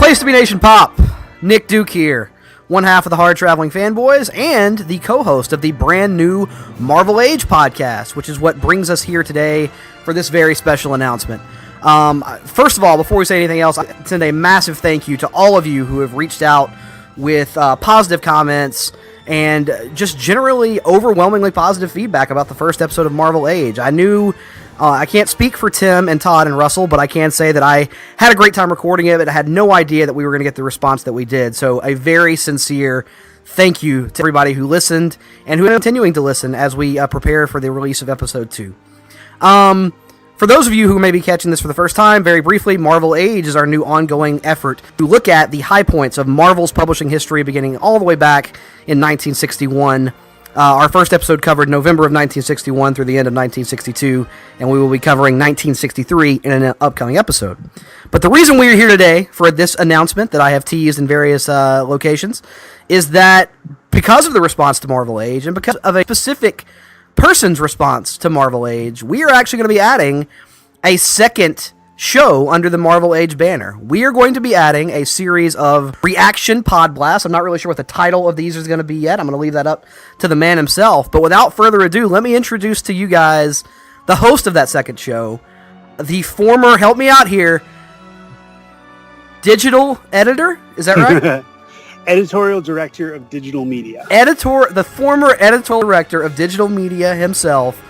Place to be Nation Pop, Nick Duke here, one half of the Hard Traveling Fanboys and the co-host of the brand new Marvel Age podcast, which is what brings us here today for this very special announcement. First of all, before we say anything else, I send a massive thank you to all of you who have reached out with positive comments and just generally overwhelmingly positive feedback about the first episode of Marvel Age. I knew... I can't speak for Tim and Todd and Russell, but I can say that I had a great time recording it, but I had no idea that we were going to get the response that we did. So a very sincere thank you to everybody who listened and who is continuing to listen as we prepare for the release of Episode 2. For those of you who may be catching this for the first time, very briefly, Marvel Age is our new ongoing effort to look at the high points of Marvel's publishing history beginning all the way back in 1961. Our first episode covered November of 1961 through the end of 1962, and we will be covering 1963 in an upcoming episode. But the reason we are here today for this announcement that I have teased in various locations is that because of the response to Marvel Age and because of a specific person's response to Marvel Age, we are actually going to be adding a second show under the Marvel Age banner. We are going to be adding a series of reaction pod blasts. I'm not really sure what the title of these is going to be yet. I'm going to leave that up to the man himself. But without further ado, let me introduce to you guys the host of that second show, the former, help me out here, digital editor? Is that right? Editorial director of digital media. The former editorial director of digital media himself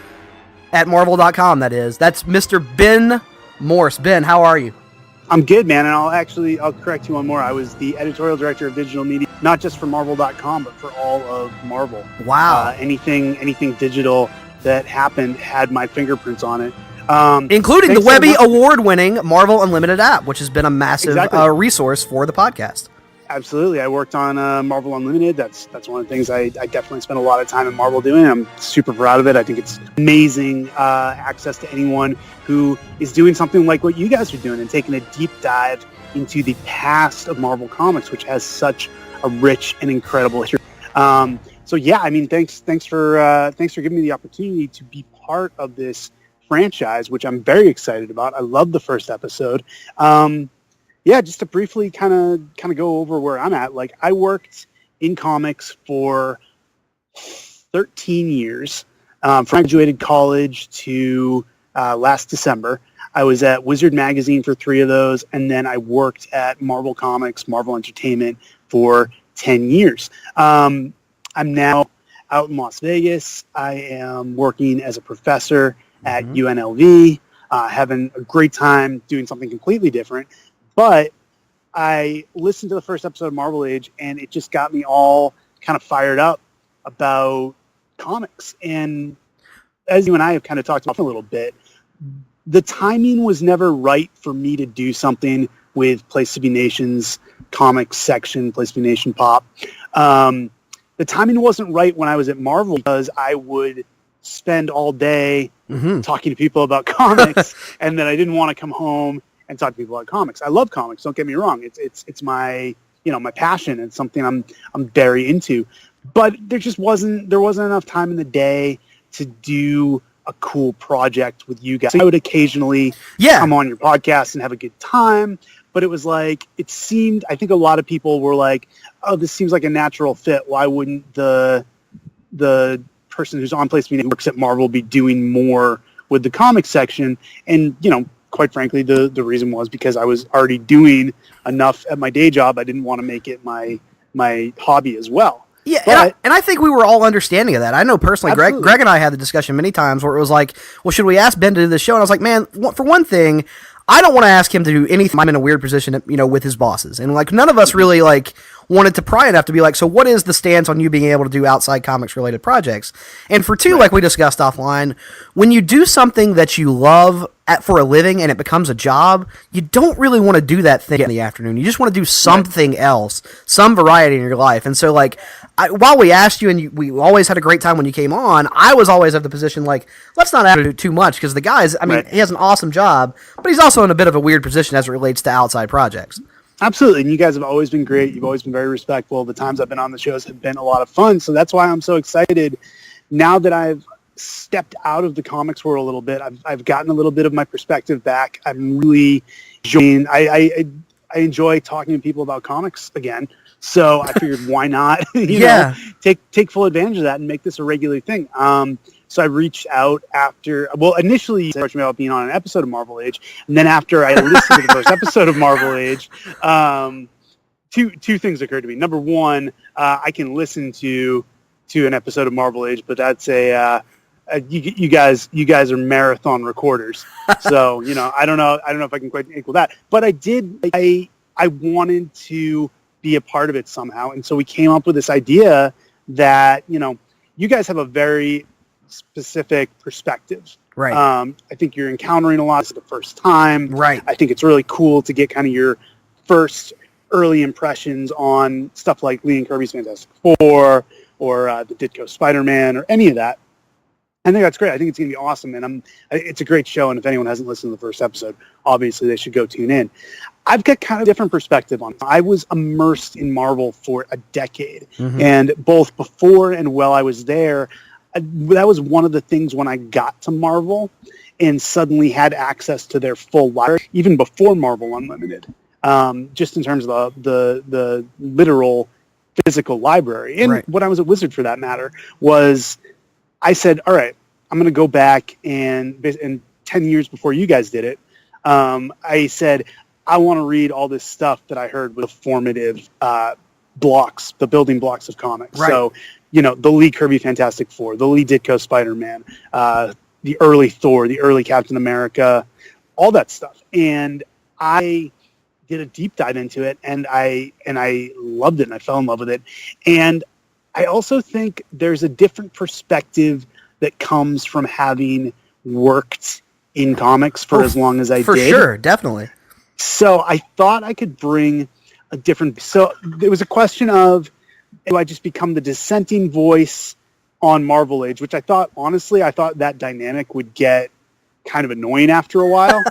at Marvel.com, that is. That's Mr. Ben Morse. Ben, how are you? I'm good, man, and I'll correct you one more. I was the editorial director of digital media, not just for Marvel.com, but for all of Marvel. Wow. Anything digital that happened had my fingerprints on it. Including the Webby award-winning Marvel Unlimited app, which has been a massive resource for the podcast. Absolutely. I worked on Marvel Unlimited. That's one of the things I definitely spent a lot of time in Marvel doing. I'm super proud of it. I think it's amazing access to anyone who is doing something like what you guys are doing and taking a deep dive into the past of Marvel Comics, which has such a rich and incredible history. So yeah, I mean, thanks for giving me the opportunity to be part of this franchise, which I'm very excited about. I love the first episode. Yeah, just to briefly kind of go over where I'm at. Like, I worked in comics for 13 years, from graduated college to last December. I was at Wizard Magazine for 3 of those, and then I worked at Marvel Comics, Marvel Entertainment for 10 years. I'm now out in Las Vegas. I am working as a professor at UNLV, having a great time doing something completely different. But I listened to the first episode of Marvel Age, and it just got me all kind of fired up about comics. And as you and I have kind of talked about a little bit, the timing was never right for me to do something with Place to be Nation's comics section, Place to be Nation Pop. The timing wasn't right when I was at Marvel because I would spend all day talking to people about comics, and then I didn't want to come home and talk to people about comics. I love comics. Don't get me wrong. It's my my passion. It's something I'm very into. But there wasn't enough time in the day to do a cool project with you guys. I would occasionally come on your podcast and have a good time, but it was like it seemed. I think a lot of people were like, "Oh, this seems like a natural fit. Why wouldn't the person who's on Place Media works at Marvel be doing more with the comics section?" And quite frankly, the reason was because I was already doing enough at my day job. I didn't want to make it my hobby as well. Yeah, and I think we were all understanding of that. I know personally, Greg and I had the discussion many times where it was like, well, should we ask Ben to do this show? And I was like, man, for one thing, I don't want to ask him to do anything. I'm in a weird position, with his bosses. And like none of us really wanted to pry enough to be like, so what is the stance on you being able to do outside comics related projects? And for two, like we discussed offline, when you do something that you love for a living and it becomes a job, you don't really want to do that thing in the afternoon. You just want to do something else, some variety in your life. And so while we asked you and we always had a great time when you came on, I was always of the position like, let's not ask him to do too much because the guy's, he has an awesome job, but he's also in a bit of a weird position as it relates to outside projects. Absolutely, and you guys have always been great. You've always been very respectful. The times I've been on the shows have been a lot of fun, so that's why I'm so excited. Now that I've stepped out of the comics world a little bit, I've gotten a little bit of my perspective back. I'm really enjoying. I enjoy talking to people about comics again. So I figured, why not, take full advantage of that and make this a regular thing. So I reached out after, initially you approached me about being on an episode of Marvel Age. And then after I listened to the first episode of Marvel Age, two things occurred to me. Number one, I can listen to an episode of Marvel Age, but that's you guys are marathon recorders. So, I don't know if I can quite equal that, but I wanted to be a part of it somehow. And so we came up with this idea that, you guys have a very specific perspective. Right. I think you're encountering a lot for the first time. Right. I think it's really cool to get kind of your first early impressions on stuff like Lee and Kirby's Fantastic Four or the Ditko Spider-Man or any of that. I think that's great. I think it's going to be awesome. And it's a great show. And if anyone hasn't listened to the first episode, obviously they should go tune in. I've got kind of a different perspective on it. I was immersed in Marvel for a decade. Mm-hmm. And both before and while I was there, that was one of the things when I got to Marvel and suddenly had access to their full library, even before Marvel Unlimited, just in terms of the literal physical library. And when I was at Wizard, for that matter, was I said, all right, I'm going to go back and 10 years before you guys did it, I said, I want to read all this stuff that I heard with formative blocks, the building blocks of comics. Right. So, the Lee Kirby Fantastic Four, the Lee Ditko Spider-Man, the early Thor, the early Captain America, all that stuff. And I did a deep dive into it, and I loved it, and I fell in love with it. And I also think there's a different perspective that comes from having worked in comics for as long as I did. For sure, definitely. So I thought I could bring a different... So there was a question of, do I just become the dissenting voice on Marvel Age, which I thought that dynamic would get kind of annoying after a while.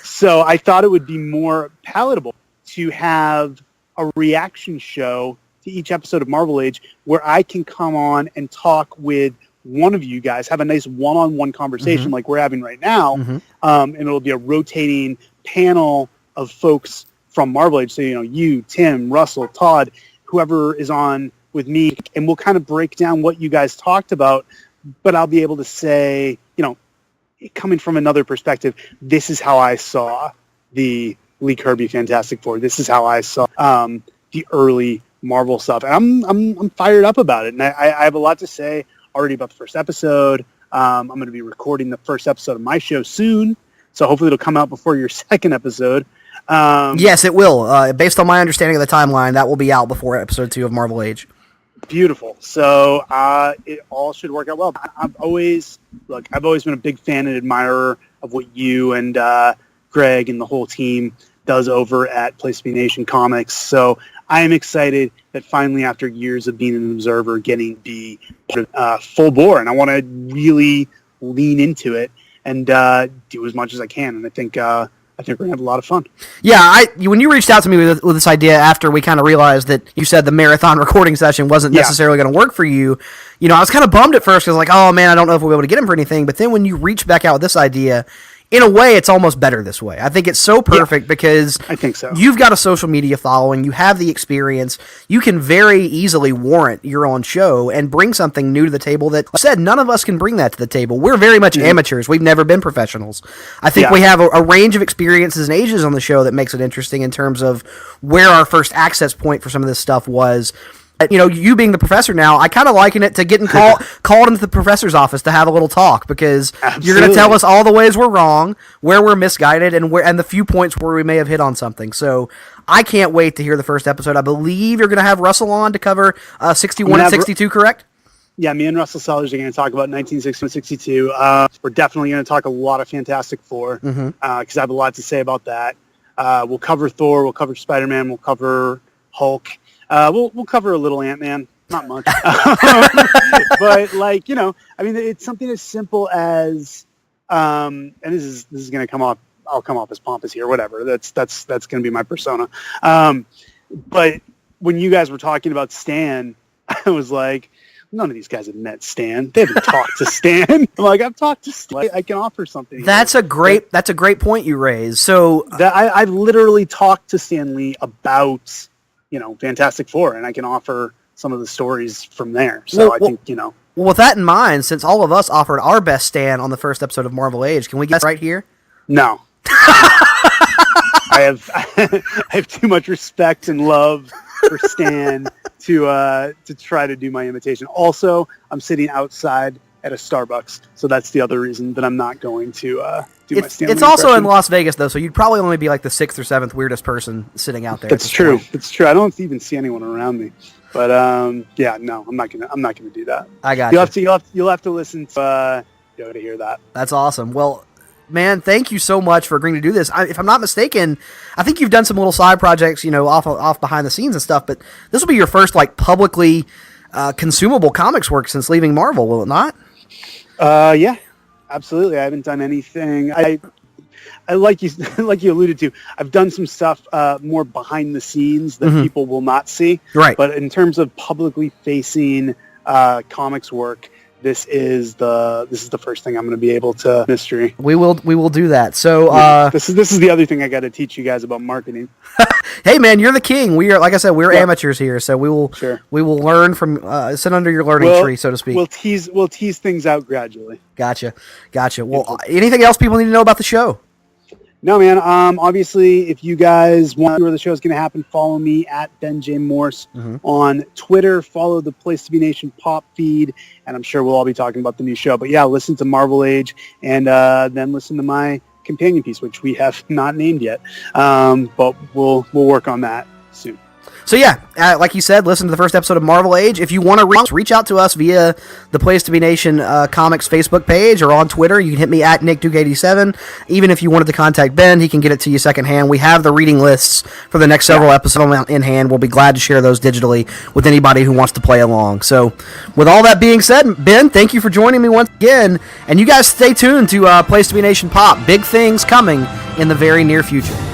So I thought it would be more palatable to have a reaction show to each episode of Marvel Age where I can come on and talk with one of you guys, have a nice one-on-one conversation like we're having right now, and it'll be a rotating panel of folks from Marvel Age. So, you, Tim, Russell, Todd, whoever is on with me, and we'll kind of break down what you guys talked about, but I'll be able to say, coming from another perspective, this is how I saw the Lee Kirby Fantastic Four. This is how I saw the early Marvel stuff. And I'm fired up about it. And I have a lot to say already about the first episode. I'm going to be recording the first episode of my show soon. So hopefully it'll come out before your second episode. Yes, it will. Based on my understanding of the timeline, that will be out before episode 2 of Marvel Age. Beautiful. So it all should work out well. I've always been a big fan and admirer of what you and Greg and the whole team does over at Place to Be Nation Comics. So I am excited that finally, after years of being an observer, getting the full bore, and I want to really lean into it and do as much as I can. And I think we're going to have a lot of fun. Yeah, when you reached out to me with this idea after we kind of realized that you said the marathon recording session wasn't necessarily going to work for you, I was kind of bummed at first because like, oh man, I don't know if we'll be able to get him for anything. But then when you reach back out with this idea, in a way, it's almost better this way. I think it's so perfect because I think so. You've got a social media following, you have the experience, you can very easily warrant your own show and bring something new to the table that, like I said, none of us can bring that to the table. We're very much amateurs. We've never been professionals. I think we have a range of experiences and ages on the show that makes it interesting in terms of where our first access point for some of this stuff was. You being the professor now, I kind of liken it to getting called into the professor's office to have a little talk because you're going to tell us all the ways we're wrong, where we're misguided, and the few points where we may have hit on something. So I can't wait to hear the first episode. I believe you're going to have Russell on to cover 61 and 62, correct? Yeah, me and Russell Sellers are going to talk about 1960 and 62. We're definitely going to talk a lot of Fantastic Four because I have a lot to say about that. We'll cover Thor, we'll cover Spider-Man, we'll cover Hulk. We'll cover a little Ant-Man, not much, but it's something as simple as, and this is going to come off. I'll come off as pompous here, whatever. That's going to be my persona. But when you guys were talking about Stan, I was like, none of these guys have met Stan. They haven't talked to Stan. I'm like, I've talked to Stan. I can offer something. That's a great point you raised. So I've literally talked to Stan Lee about, Fantastic Four, and I can offer some of the stories from there. So I think. Well, with that in mind, since all of us offered our best Stan on the first episode of Marvel Age, can we get right here? No. I have too much respect and love for Stan to try to do my imitation. Also, I'm sitting outside at a Starbucks, so that's the other reason that I'm not going to do my Stan Lee It's also impression. in Las Vegas, though, so you'd probably only be like the 6th or 7th weirdest person sitting out there. That's true. It's true. I don't even see anyone around me. But no, I'm not gonna do that. I got You'll have to listen to hear that. That's awesome. Well, man, thank you so much for agreeing to do this. If I'm not mistaken, I think you've done some little side projects, off behind the scenes and stuff. But this will be your first publicly consumable comics work since leaving Marvel, will it not? Yeah, absolutely. I haven't done anything. I like you alluded to. I've done some stuff more behind the scenes that people will not see. Right. But in terms of publicly facing comics work, this is the first thing I'm going to be able to mystery. We will do that. So this is the other thing I got to teach you guys about marketing. Hey man, you're the king. We are, like I said, we're amateurs here, so we will learn from sit under your learning tree, so to speak. We'll tease things out gradually. Gotcha. Well, anything else people need to know about the show? No, man. Obviously, if you guys want to know where the show is going to happen, follow me at Ben J. Morse on Twitter. Follow the Place to Be Nation pop feed, and I'm sure we'll all be talking about the new show. But yeah, listen to Marvel Age, and then listen to my companion piece, which we have not named yet, but we'll work on that soon. So yeah, like you said, listen to the first episode of Marvel Age. If you want to reach out to us via the Place to Be Nation Comics Facebook page or on Twitter, you can hit me at NickDuke87. Even if you wanted to contact Ben, he can get it to you secondhand. We have the reading lists for the next several episodes in hand. We'll be glad to share those digitally with anybody who wants to play along. So with all that being said, Ben, thank you for joining me once again. And you guys stay tuned to Place to Be Nation Pop. Big things coming in the very near future.